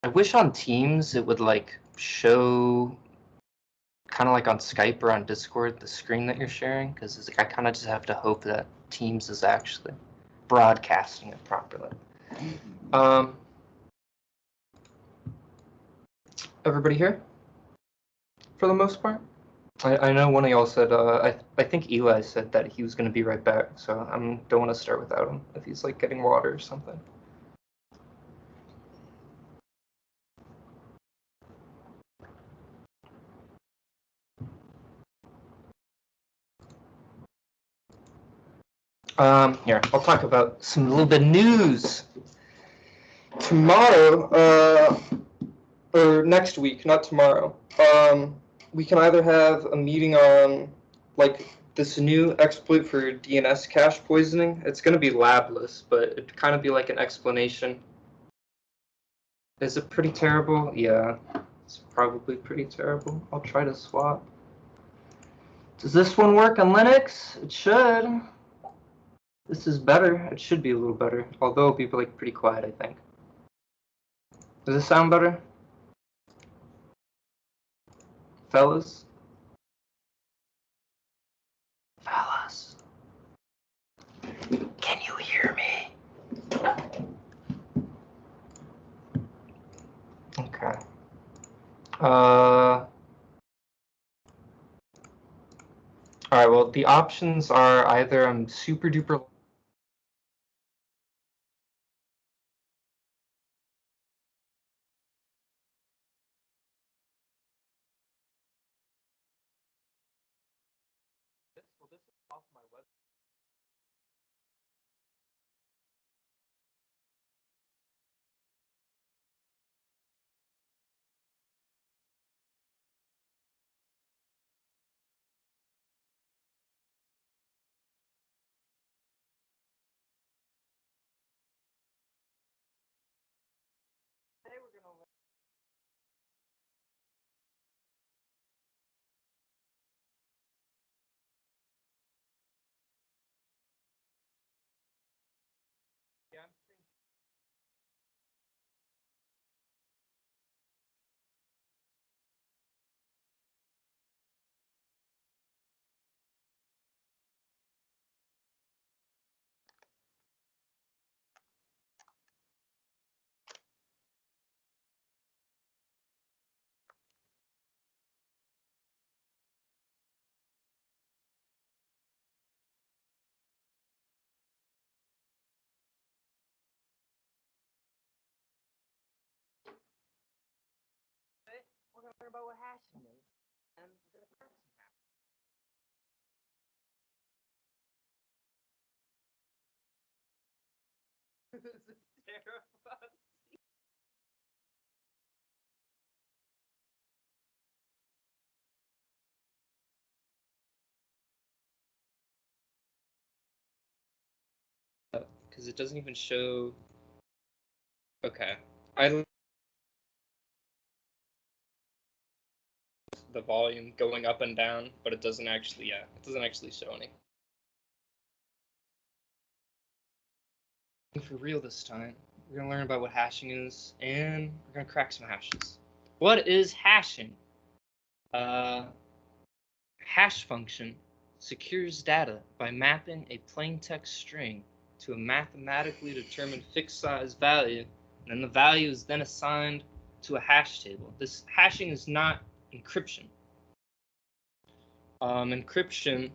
I wish on Teams it would like show kind of like on Skype or on Discord the screen that you're sharing, because I kind of just have to hope that Teams is actually broadcasting it properly. Everybody here for the most part? I know one of y'all said, I think Eli said that he was going to be right back, so I don't want to start without him if he's like getting water or something. Here, I'll talk about a little bit of news. Tomorrow, or next week, not tomorrow, we can either have a meeting on like this new exploit for DNS cache poisoning. It's going to be labless, but it'd kind of be like an explanation. Is it pretty terrible? Yeah, it's probably pretty terrible. I'll try to swap. Does this one work on Linux? It should. This is better. It should be a little better, although it'll be like pretty quiet, I think. Does this sound better? Fellas? Fellas? Can you hear me? Okay. All right, well, the options are either I'm super duper off my web. Today we're gonna learn. Yeah. Today we're gonna learn about what hashing is, and we're gonna crack some hashing. This is terrifying. Because it doesn't even show. Okay, the volume going up and down, but it doesn't actually. Yeah, it doesn't actually show any. For real this time, we're gonna learn about what hashing is, and we're gonna crack some hashes. What is hashing? Hash function secures data by mapping a plain text string to a mathematically determined fixed size value, and then the value is then assigned to a hash table. This hashing is not encryption. Encryption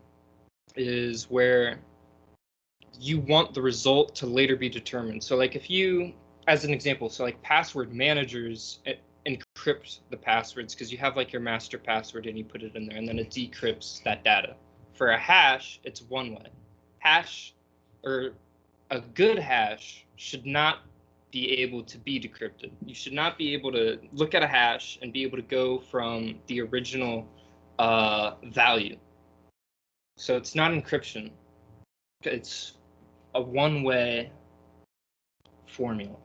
is where you want the result to later be determined. So like if you, as an example, so like password managers encrypt the passwords because you have like your master password and you put it in there and then it decrypts that data. For a hash, it's one way. Hash, or a good hash, should not be able to be decrypted. You should not be able to look at a hash and be able to go from the original value. So it's not encryption. It's a one-way formula.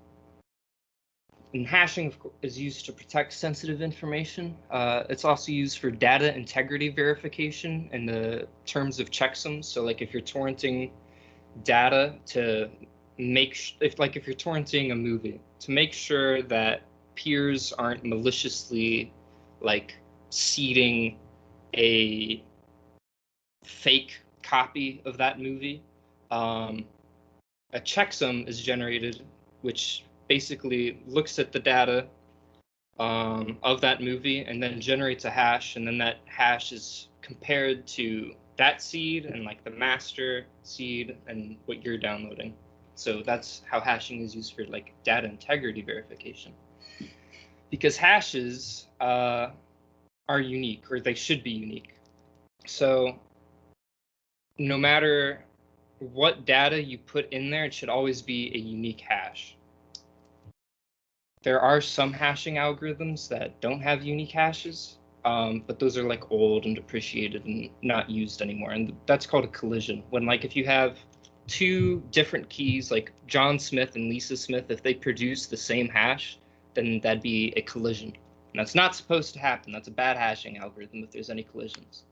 And hashing is used to protect sensitive information. It's also used for data integrity verification in the terms of checksums. So like if you're torrenting data to make, if you're torrenting a movie, to make sure that peers aren't maliciously like seeding a fake copy of that movie. A checksum is generated, which basically looks at the data of that movie and then generates a hash, and then that hash is compared to that seed and like the master seed and what you're downloading. So that's how hashing is used for like data integrity verification. Because hashes are unique, or they should be unique. So no matter what data you put in there, it should always be a unique hash. There are some hashing algorithms that don't have unique hashes, but those are like old and depreciated and not used anymore. And that's called a collision. When like if you have two different keys, like John Smith and Lisa Smith, if they produce the same hash, then that'd be a collision. And that's not supposed to happen. That's a bad hashing algorithm if there's any collisions.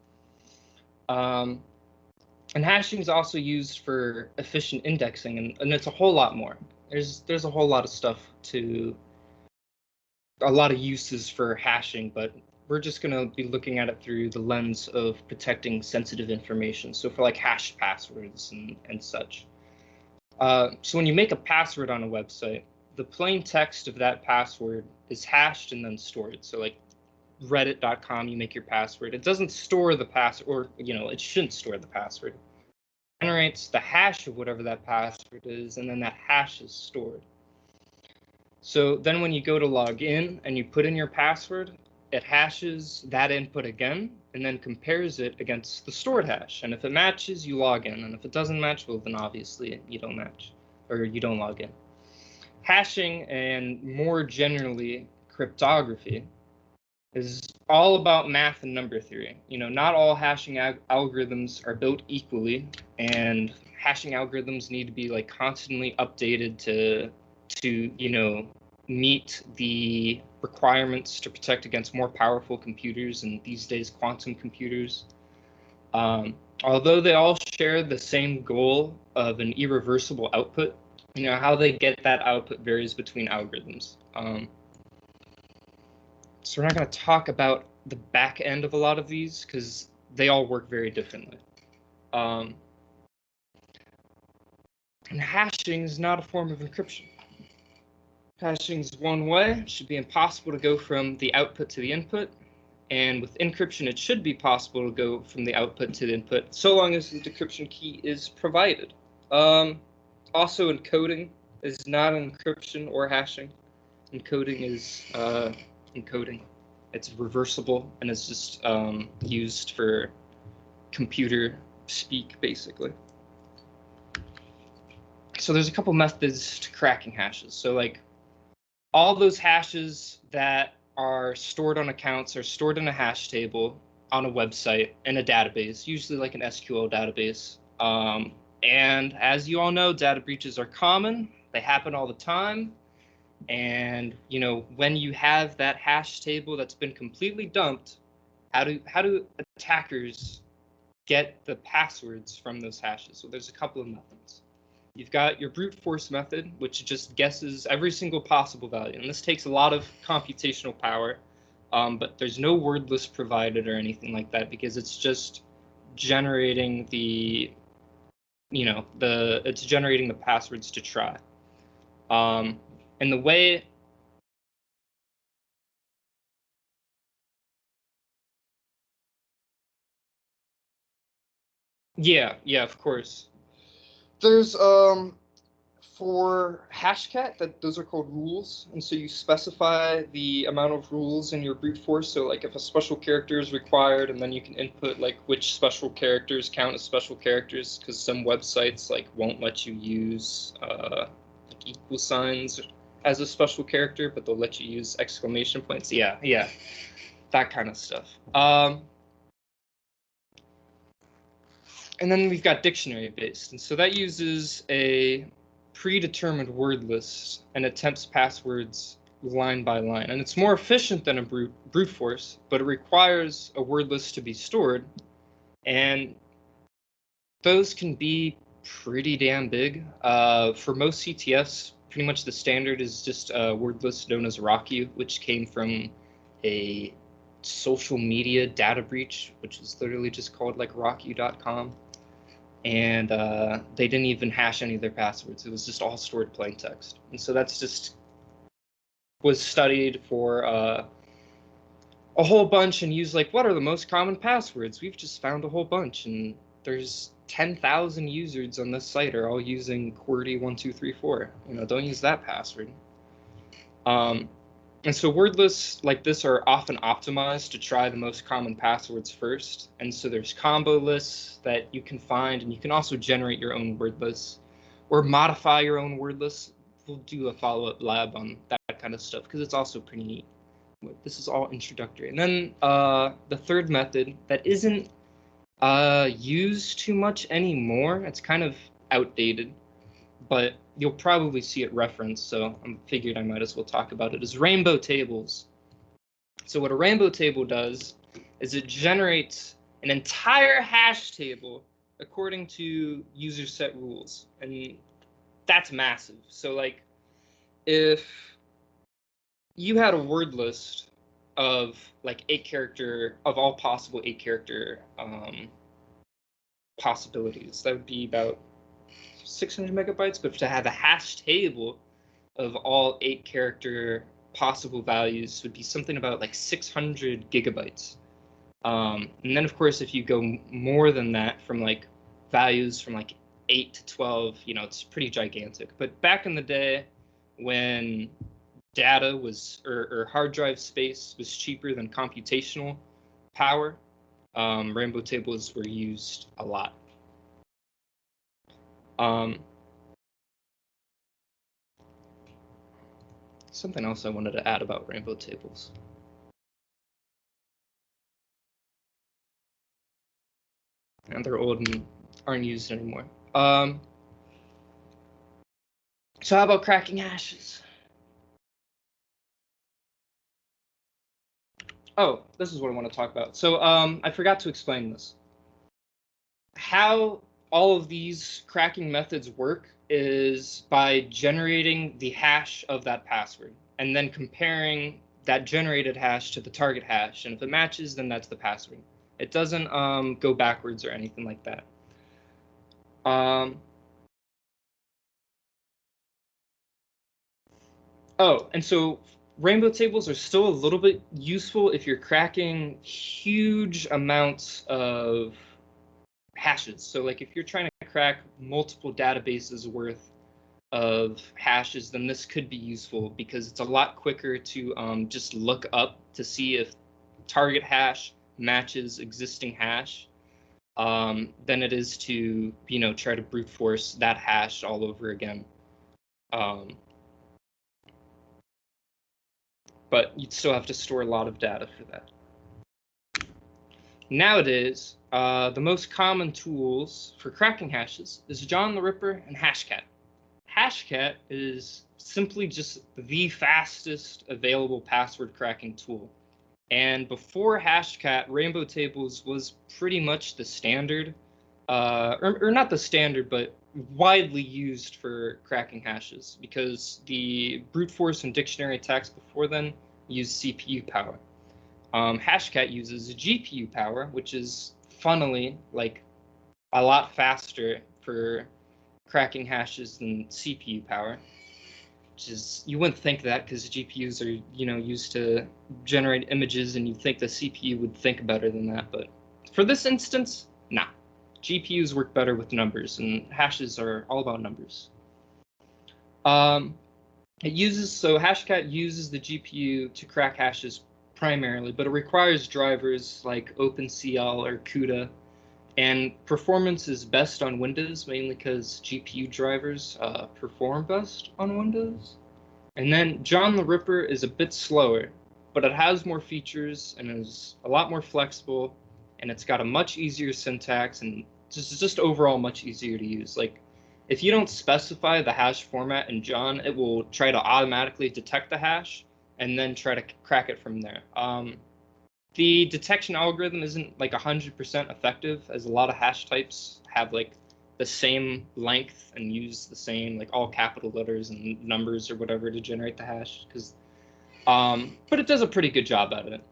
And hashing is also used for efficient indexing, and it's a whole lot more. There's a whole lot of stuff a lot of uses for hashing, but we're just going to be looking at it through the lens of protecting sensitive information. So for like hash passwords and such. So when you make a password on a website, the plain text of that password is hashed and then stored. So like reddit.com, you make your password. It doesn't store the password, or it shouldn't store the password. It generates the hash of whatever that password is, and then that hash is stored. So then when you go to log in and you put in your password, it hashes that input again and then compares it against the stored hash. And if it matches, you log in. And if it doesn't match, well, then obviously you don't match, or you don't log in. Hashing, and more generally cryptography, is all about math and number theory. Not all hashing algorithms are built equally, and hashing algorithms need to be like constantly updated to meet the requirements to protect against more powerful computers, and these days quantum computers. Although they all share the same goal of an irreversible output, how they get that output varies between algorithms. So we're not going to talk about the back end of a lot of these because they all work very differently. And hashing is not a form of encryption. Hashing is one way. It should be impossible to go from the output to the input. And with encryption, it should be possible to go from the output to the input, so long as the decryption key is provided. Also, encoding is not encryption or hashing. Encoding is encoding. It's reversible, and it's just used for computer speak, basically. So there's a couple methods to cracking hashes. So like all those hashes that are stored on accounts are stored in a hash table on a website in a database, usually like an SQL database. And as you all know, data breaches are common. They happen all the time. And when you have that hash table that's been completely dumped, how do attackers get the passwords from those hashes? So there's a couple of methods. You've got your brute force method, which just guesses every single possible value. And this takes a lot of computational power, but there's no word list provided or anything like that, because it's just generating it's generating the passwords to try. And the way Yeah, of course. There's for hashcat, those are called rules, and so you specify the amount of rules in your brute force. So like if a special character is required, and then you can input like which special characters count as special characters, because some websites like won't let you use like equal signs as a special character, but they'll let you use exclamation points. Yeah, that kind of stuff. And then we've got dictionary based, and so that uses a predetermined word list and attempts passwords line by line. And it's more efficient than a brute force, but it requires a word list to be stored. And those can be pretty damn big. For most CTFs, pretty much the standard is just a word list known as RockU, which came from a social media data breach, which is literally just called like rocku.com. And they didn't even hash any of their passwords. It was just all stored plain text. And so that's just was studied for a whole bunch and used like, what are the most common passwords? We've just found a whole bunch, and there's 10,000 users on this site are all using QWERTY1234. Don't use that password. And so word lists like this are often optimized to try the most common passwords first. And so there's combo lists that you can find, and you can also generate your own word lists or modify your own word lists. We'll do a follow-up lab on that kind of stuff because it's also pretty neat. This is all introductory. And then the third method that isn't used too much anymore, it's kind of outdated, but you'll probably see it referenced, so I figured I might as well talk about it, is rainbow tables. So what a rainbow table does is it generates an entire hash table according to user set rules, and that's massive. So like if you had a word list of like all possible 8-character possibilities, that would be about 600 megabytes, but to have a hash table of all 8-character possible values would be something about like 600 gigabytes. And then of course, if you go more than that, from like values from like 8 to 12, it's pretty gigantic. But back in the day when data was, or hard drive space was cheaper than computational power, rainbow tables were used a lot. Something else I wanted to add about rainbow tables. And they're old and aren't used anymore. So how about cracking hashes? Oh, this is what I want to talk about. So I forgot to explain this. How all of these cracking methods work is by generating the hash of that password and then comparing that generated hash to the target hash. And if it matches, then that's the password. It doesn't go backwards or anything like that. Oh, and so rainbow tables are still a little bit useful if you're cracking huge amounts of hashes. So like if you're trying to crack multiple databases worth of hashes, then this could be useful because it's a lot quicker to just look up to see if target hash matches existing hash than it is to try to brute force that hash all over again. But you'd still have to store a lot of data for that. Nowadays, the most common tools for cracking hashes is John the Ripper and Hashcat. Hashcat is simply just the fastest available password cracking tool. And before Hashcat, rainbow tables was pretty much the standard, or not the standard, but widely used for cracking hashes because the brute force and dictionary attacks before then used CPU power. Hashcat uses GPU power, which is funnily like a lot faster for cracking hashes than CPU power. Which is, you wouldn't think that because GPUs are used to generate images, and you'd think the CPU would think better than that. But for this instance, nah. GPUs work better with numbers, and hashes are all about numbers. Hashcat uses the GPU to crack hashes primarily, but it requires drivers like OpenCL or CUDA, and performance is best on Windows, mainly because GPU drivers perform best on Windows. And then John the Ripper is a bit slower, but it has more features and is a lot more flexible, and it's got a much easier syntax and just overall much easier to use. Like, if you don't specify the hash format in John, it will try to automatically detect the hash and then try to crack it from there. The detection algorithm isn't like 100% effective, as a lot of hash types have like the same length and use the same like all capital letters and numbers or whatever to generate the hash, because but it does a pretty good job at it.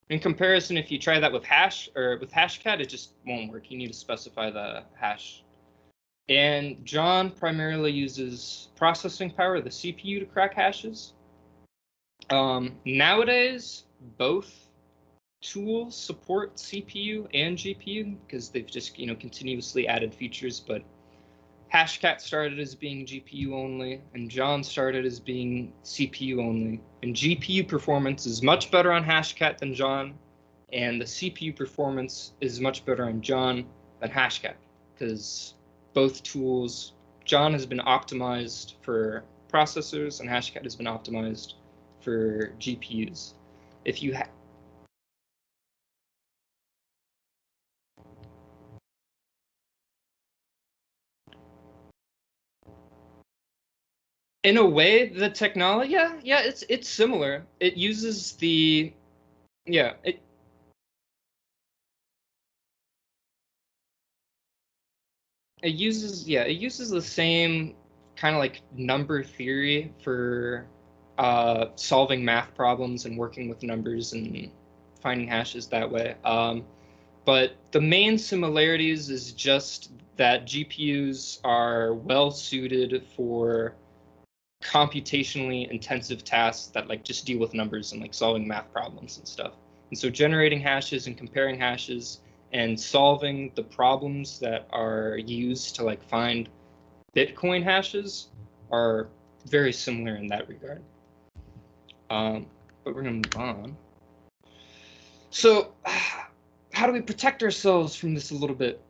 In comparison, if you try that with hash or with Hashcat, it just won't work. You need to specify the hash. And John primarily uses processing power, the CPU, to crack hashes. Nowadays, both tools support CPU and GPU because they've just continuously added features. But Hashcat started as being GPU only, and John started as being CPU only. And GPU performance is much better on Hashcat than John, and the CPU performance is much better on John than Hashcat, because both tools, John has been optimized for processors, and Hashcat has been optimized for GPUs. If you in a way, the technology, yeah, it's similar. It uses the, it uses the same kind of like number theory for solving math problems and working with numbers and finding hashes that way. But the main similarities is just that GPUs are well suited for computationally intensive tasks that like just deal with numbers and like solving math problems and stuff. And so generating hashes and comparing hashes and solving the problems that are used to like find Bitcoin hashes are very similar in that regard. But we're gonna move on. So how do we protect ourselves from this a little bit?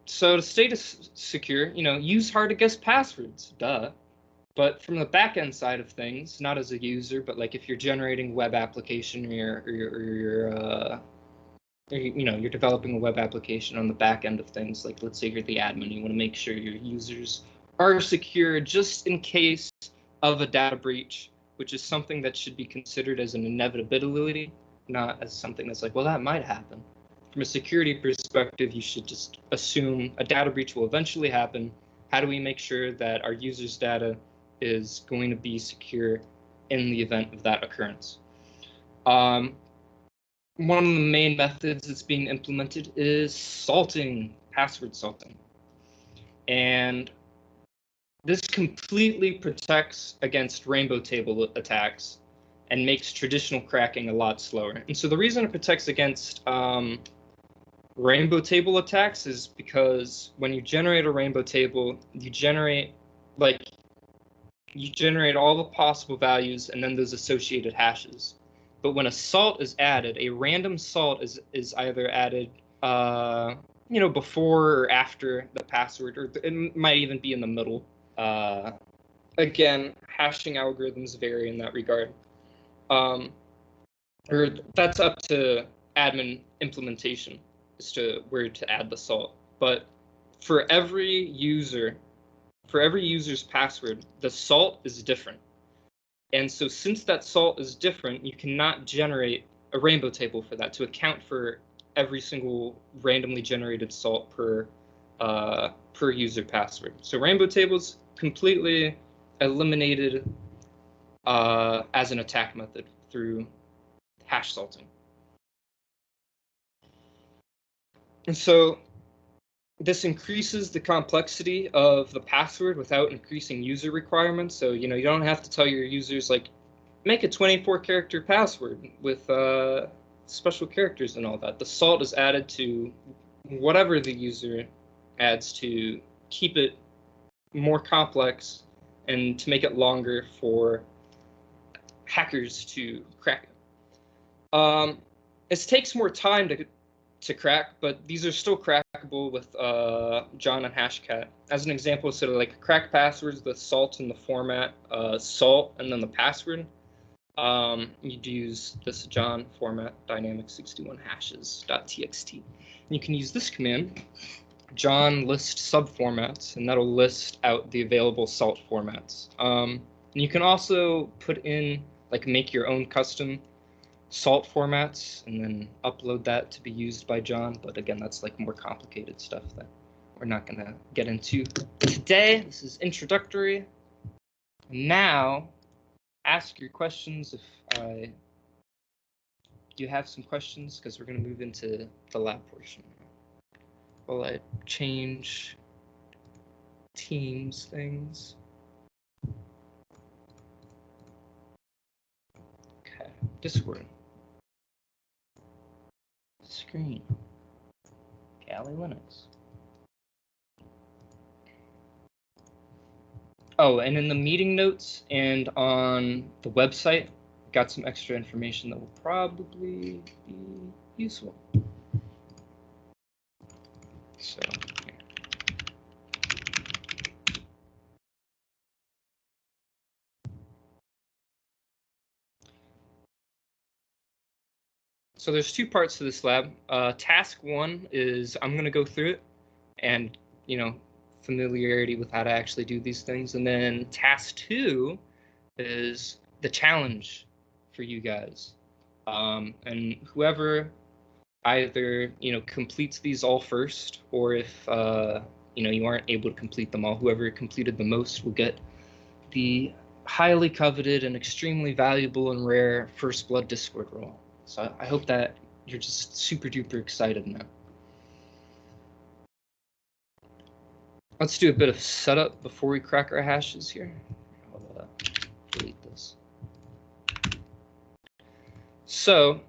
So to stay secure, use hard to guess passwords, duh. But from the back-end side of things, not as a user, but like if you're generating a web application or you're developing a web application on the back end of things, like let's say you're the admin, you want to make sure your users are secure just in case of a data breach, which is something that should be considered as an inevitability, not as something that's like, well, that might happen. From a security perspective, you should just assume a data breach will eventually happen. How do we make sure that our users' data is going to be secure in the event of that occurrence? One of the main methods that's being implemented is salting, password salting. And this completely protects against rainbow table attacks and makes traditional cracking a lot slower. And so the reason it protects against rainbow table attacks is because when you generate a rainbow table, you generate all the possible values and then those associated hashes. But when a salt is added, a random salt is either added before or after the password, or it might even be in the middle. Again, hashing algorithms vary in that regard. Or that's up to admin implementation as to where to add the salt. But for every user's password, the salt is different. And so since that salt is different, you cannot generate a rainbow table for that to account for every single randomly generated salt per user password. So rainbow tables completely eliminated as an attack method through hash salting. And so this increases the complexity of the password without increasing user requirements. So, you don't have to tell your users, like, make a 24-character password with special characters and all that. The salt is added to whatever the user adds to keep it more complex and to make it longer for hackers to crack it. It takes more time to crack, but these are still crackable with John and Hashcat. As an example, so like crack passwords, the salt in the format, salt, and then the password, you'd use this John format, dynamic61 hashes.txt. You can use this command, John list subformats, and that'll list out the available salt formats. And you can also put in, like, make your own custom salt formats and then upload that to be used by John. But again, that's like more complicated stuff that we're not going to get into today. This is introductory. Now, ask your questions if you have some questions, because we're going to move into the lab portion. While I change Teams things. Okay, Discord. Screen. Kali Linux. Oh, and in the meeting notes and on the website, got some extra information that will probably be useful. So, here. So there's two parts to this lab. Task 1 is I'm going to go through it and, familiarity with how to actually do these things. And then task 2 is the challenge for you guys. And whoever either, completes these all first, or if, you aren't able to complete them all, whoever completed the most will get the highly coveted and extremely valuable and rare First Blood Discord role. So I hope that you're just super duper excited now. Let's do a bit of setup before we crack our hashes here. I'll delete this. So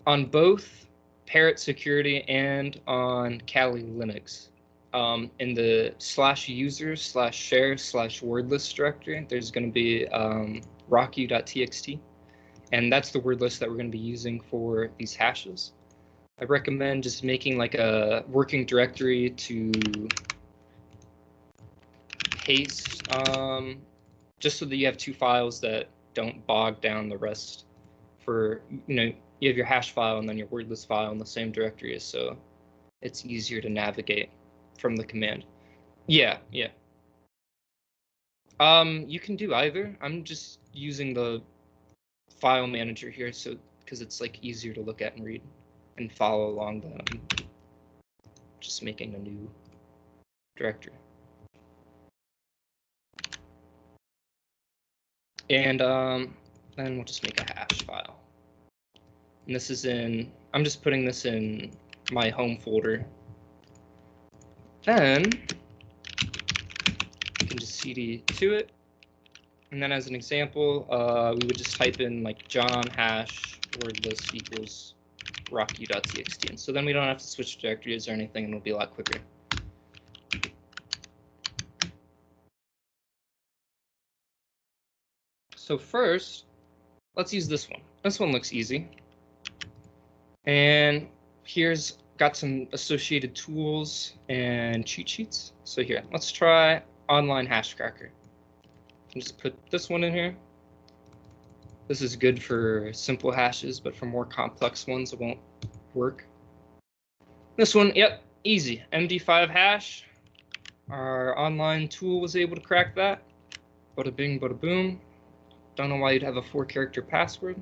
on both Parrot Security and on Kali Linux, in the /user/share/wordlist directory, there's going to be rocku.txt. And that's the word list that we're going to be using for these hashes. I recommend just making like a working directory to paste, just so that you have two files that don't bog down the rest. For, you have your hash file and then your word list file in the same directory, so it's easier to navigate from the command. Yeah. You can do either. I'm just using the file manager here, so because it's like easier to look at and read and follow along than just making a new directory. And then we'll just make a hash file. And this is I'm just putting this in my home folder. Then you can just cd to it. And then as an example, we would just type in like John hash wordlist equals rocku.txt. And so then we don't have to switch directories or anything, and it'll be a lot quicker. So first, let's use this one. This one looks easy. And here's got some associated tools and cheat sheets. So here, let's try online hashcracker. Just put this one in here. This is good for simple hashes, but for more complex ones, it won't work. This one, yep, easy. MD5 hash. Our online tool was able to crack that. Bada bing, bada boom. Don't know why you'd have a 4-character password.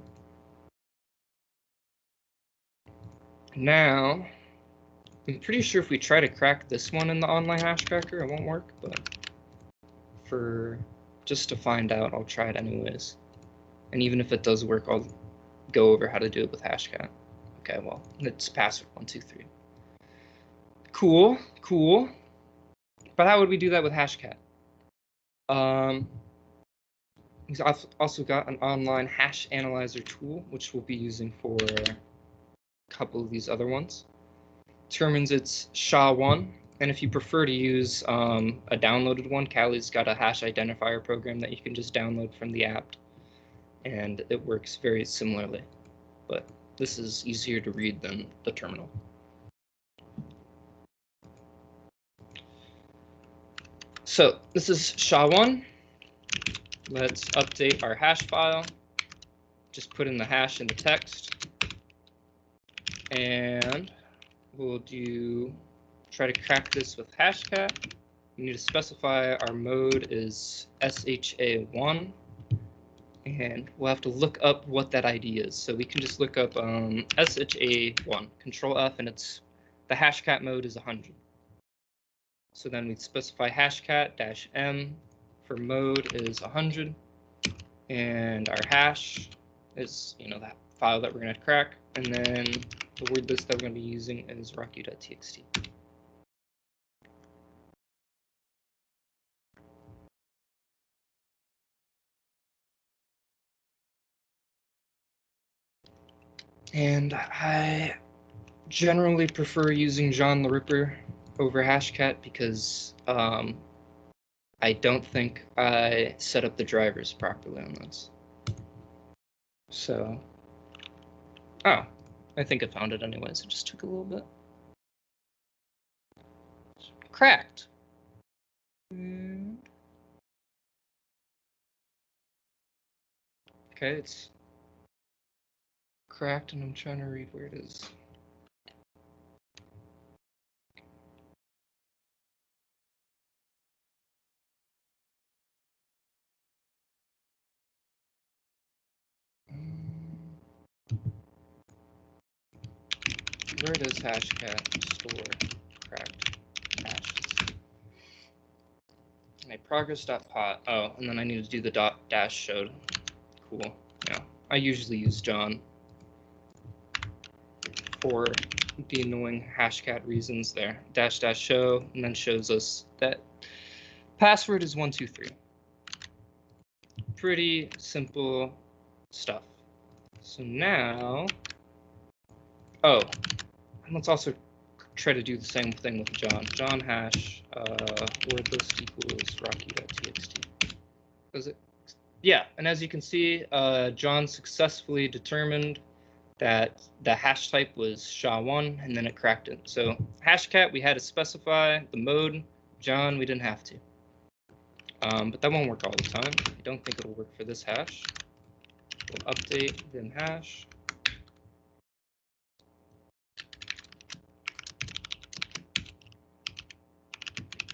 Now, I'm pretty sure if we try to crack this one in the online hashcracker, it won't work, but just to find out, I'll try it anyways. And even if it does work, I'll go over how to do it with Hashcat. Okay, well, it's password 123. Cool. But how would we do that with Hashcat? We've also got an online hash analyzer tool, which we'll be using for a couple of these other ones. Determines it's SHA-1. And if you prefer to use a downloaded one, Kali's got a hash identifier program that you can just download from the app, and it works very similarly. But this is easier to read than the terminal. So this is SHA-1. Let's update our hash file. Just put in the hash in the text, and we'll try to crack this with Hashcat. We need to specify our mode is SHA1, and we'll have to look up what that ID is. So we can just look up SHA1, Control F, and the Hashcat mode is 100. So then we'd specify hashcat -m for mode is 100, and our hash is, that file that we're going to crack, and then the word list that we're going to be using is rocky.txt. And I generally prefer using John the Ripper over hashcat because I don't think I set up the drivers properly on this. So, I think I found it anyways. It just took a little bit. Cracked. Okay, it's cracked, and I'm trying to read where it is. Where does hashcat store cracked hashes? My progress.pot. Oh, and then I need to do the dash showed. Cool. Yeah, I usually use John for the annoying hashcat reasons there. Dash show, and then shows us that password is 123. Pretty simple stuff. So now, let's also try to do the same thing with John. John hash word list equals rocky.txt. Does it? Yeah, and as you can see, John successfully determined that the hash type was SHA-1, and then it cracked it. So hashcat, we had to specify the mode. John, we didn't have to. But that won't work all the time. I don't think it'll work for this hash. We'll update vim hash.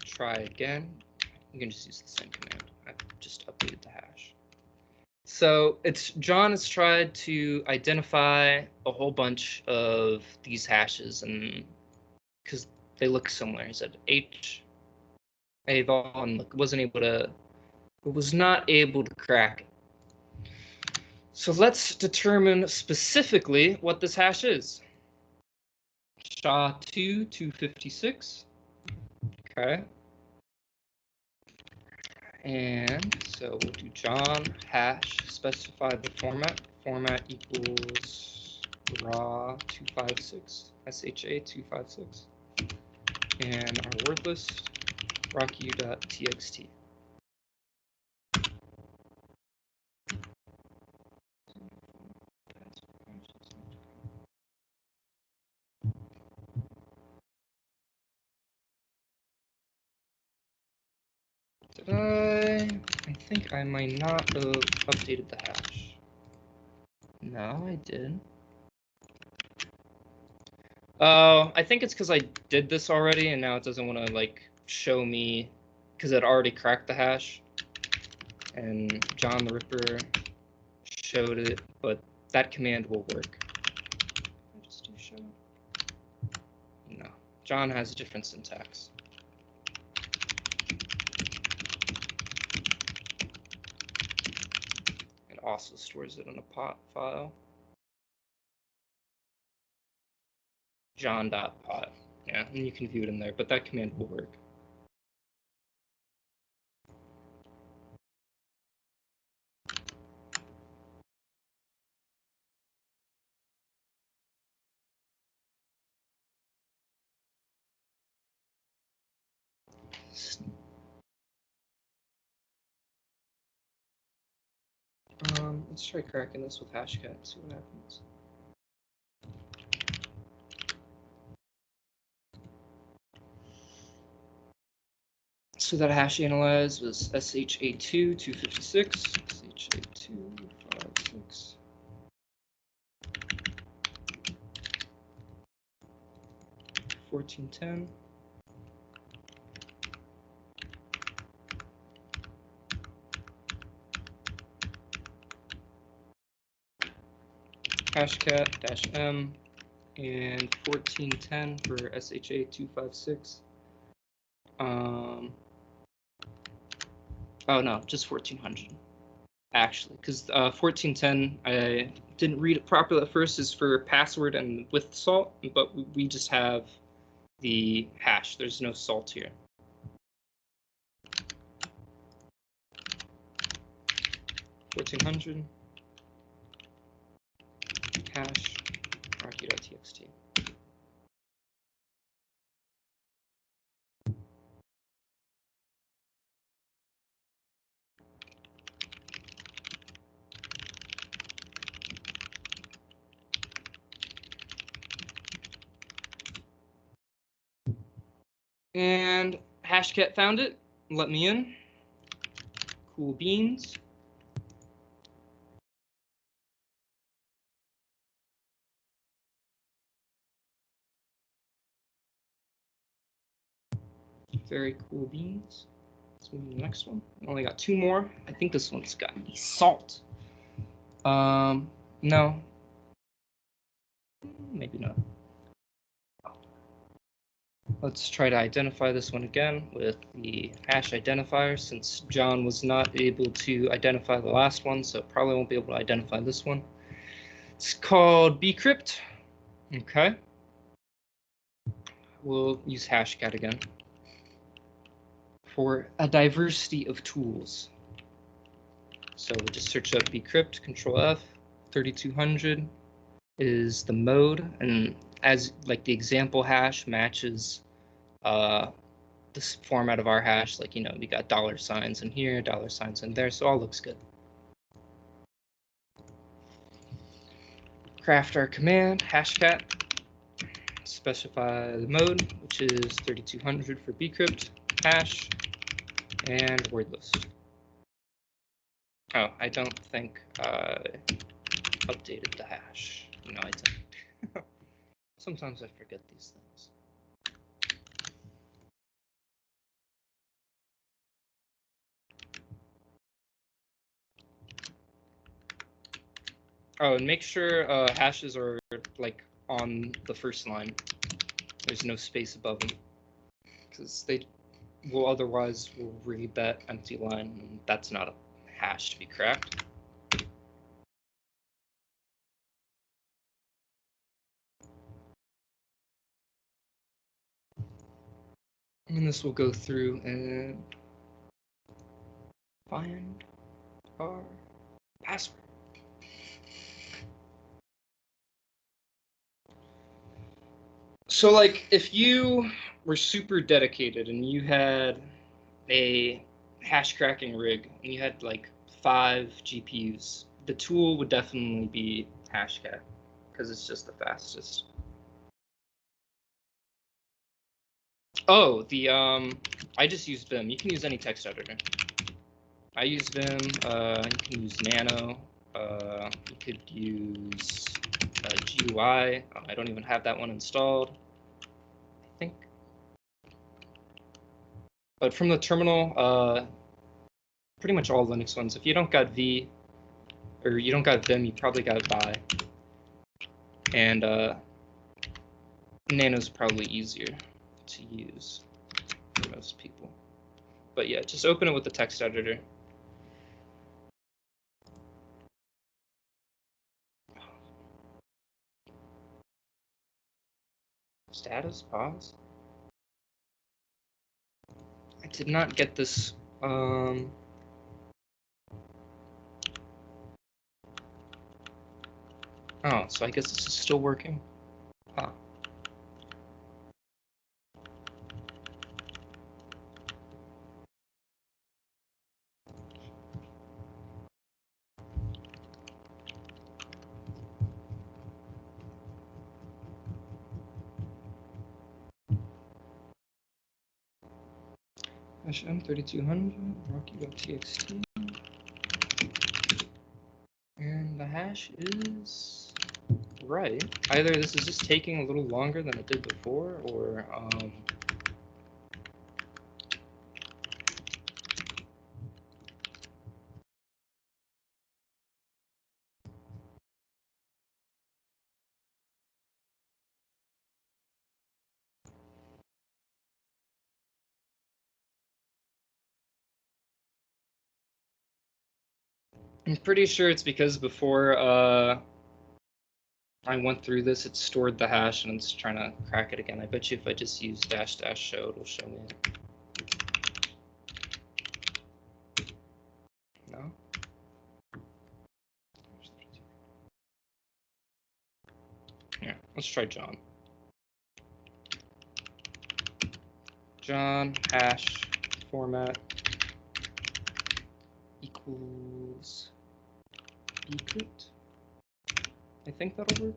Try again. You can just use the same command. I've just updated the hash. So John has tried to identify a whole bunch of these hashes, and because they look similar, he said Avon was not able to crack it. So let's determine specifically what this hash is. SHA-2 256. Okay. And so we'll do John hash, specify the format equals raw 256, SHA 256, and our word list rocky.txt. I think I might not have updated the hash. No, I did. I think it's because I did this already, and now it doesn't want to show me because it already cracked the hash. And John the Ripper showed it, but that command will work. I just do show. No, John has a different syntax. It also stores it in a pot file. John.pot. Yeah, and you can view it in there, but that command will work. Let's try cracking this with hashcat and see what happens. So that hash analyze was SHA2 256, SHA2 56. $14.10. Hashcat -m and 1410 for SHA 256. Oh no, just 1400. Actually, because 1410, I didn't read it properly at first, is for password and with salt, but we just have the hash. There's no salt here. 1400 hash rocky.txt. And Hashcat found it, let me in. Cool beans. Very cool beans. Let's move to the next one. I only got 2 more. I think this one's got the salt. No. Maybe not. Let's try to identify this one again with the hash identifier, since John was not able to identify the last one, so probably won't be able to identify this one. It's called bcrypt. Okay. We'll use hashcat again for a diversity of tools. So we'll just search up bcrypt, Control F, 3200 is the mode, and as like the example hash matches this format of our hash, like, you know, we got $signs in here, $signs in there, so all looks good. Craft our command, hashcat, specify the mode, which is 3200 for bcrypt, hash, and word list. Oh, I don't think I updated the hash. No, I didn't. Sometimes I forget these things. Oh, and make sure hashes are like on the first line. There's no space above them, because they will otherwise will read that empty line, and that's not a hash to be cracked. And this will go through and find our password. So, like, if you were super dedicated and you had a hash cracking rig and you had like 5 GPUs, the tool would definitely be Hashcat, because it's just the fastest. Oh, the I just used Vim. You can use any text editor. I use Vim. You can use Nano. You could use GUI. I don't even have that one installed, I think. But from the terminal, pretty much all Linux ones. If you don't got V, or you don't got Vim, you probably got Vi. And Nano's probably easier to use for most people. But yeah, just open it with the text editor. Status, pause. I did not get this. Oh, so I guess this is still working. Huh. Hash M3200, rocky.txt. And the hash is right. Either this is just taking a little longer than it did before, or I'm pretty sure it's because before I went through this, it stored the hash and it's trying to crack it again. I bet you if I just use -- show, it'll show me it. No? Yeah, let's try John. John hash format equals bcrypt. I think that'll work.